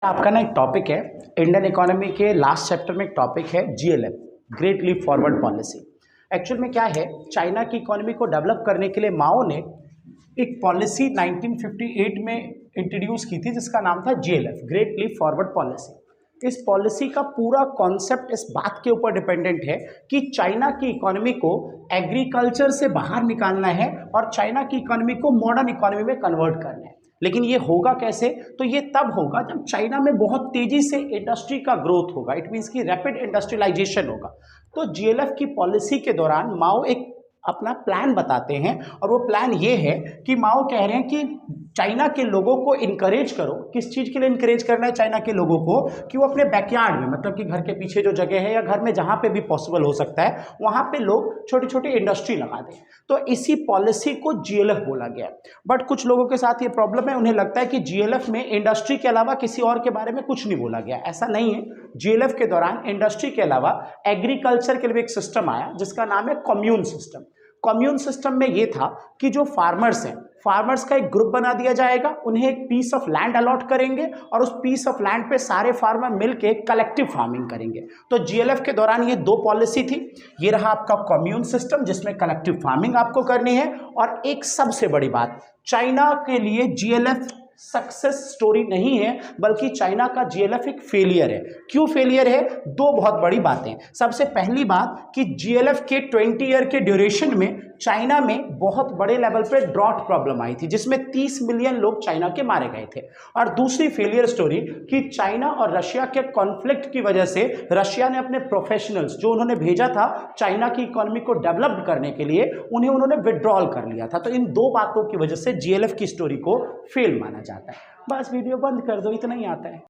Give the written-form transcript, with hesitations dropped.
आपका ना एक टॉपिक है इंडियन इकोनॉमी के लास्ट चैप्टर में। एक टॉपिक है GLF, great leap forward policy. Actual में क्या है, चाइना की इकोनॉमी को डेवलप करने के लिए माओ ने एक पॉलिसी 1958 में इंट्रोड्यूस की थी जिसका नाम था GLF, great leap forward policy. इस पॉलिसी का पूरा कॉन्सेप्ट इस बात के ऊपर डिपेंडेंट है कि चाइना की इकोनॉमी को एग्रीकल्चर से बाहर निकालना है और चाइना की इकोनॉमी को मॉडर्न इकोनॉमी में कन्वर्ट करना है। लेकिन ये होगा कैसे? तो ये तब होगा जब चाइना में बहुत तेजी से इंडस्ट्री का ग्रोथ होगा। इट मीन्स की रैपिड इंडस्ट्रियलाइजेशन होगा। तो जीएलएफ की पॉलिसी के दौरान माओ एक अपना प्लान बताते हैं और वो प्लान ये है कि माओ कह रहे हैं कि चाइना के लोगों को इनकरेज करो। किस चीज़ के लिए इनकरेज करना है चाइना के लोगों को? कि वो अपने बैकयार्ड में, मतलब कि घर के पीछे जो जगह है या घर में जहाँ पे भी पॉसिबल हो सकता है वहाँ पे लोग छोटी छोटी इंडस्ट्री लगा दें। तो इसी पॉलिसी को जीएलएफ बोला गया। बट कुछ लोगों के साथ ये प्रॉब्लम है, उन्हें लगता है कि जीएलएफ में इंडस्ट्री के अलावा किसी और के बारे में कुछ नहीं बोला गया। ऐसा नहीं है। जीएलएफ के दौरान इंडस्ट्री के अलावा एग्रीकल्चर के लिए एक सिस्टम आया जिसका नाम है कम्यून सिस्टम। कम्यून सिस्टम में ये था कि जो फार्मर्स हैं, फार्मर्स का एक ग्रुप बना दिया जाएगा, उन्हें एक पीस ऑफ लैंड अलॉट करेंगे और उस पीस ऑफ लैंड पे सारे फार्मर मिलके कलेक्टिव फार्मिंग करेंगे। तो जीएलएफ के दौरान ये दो पॉलिसी थी। ये रहा आपका कम्यून सिस्टम जिसमें कलेक्टिव फार्मिंग आपको करनी है, और एक सबसे बड़ी बात, चाइना के लिए जीएलएफ सक्सेस स्टोरी नहीं है बल्कि चाइना का जीएलएफ एक फेलियर है। क्यों फेलियर है? दो बहुत बड़ी बातें। सबसे पहली बात कि जीएलएफ के 20 ईयर के ड्यूरेशन में चाइना में बहुत बड़े लेवल पे ड्रॉट प्रॉब्लम आई थी जिसमें 30 मिलियन लोग चाइना के मारे गए थे। और दूसरी फेलियर स्टोरी कि चाइना और रशिया के कॉन्फ्लिक्ट की वजह से रशिया ने अपने प्रोफेशनल्स जो उन्होंने भेजा था चाइना की इकोनॉमी को डेवलप करने के लिए, उन्होंने विड्रॉल कर लिया था। तो इन दो बातों की वजह से जीएलएफ की स्टोरी को फेल माना जाता है। बस वीडियो बंद कर दो, इतना ही आता है।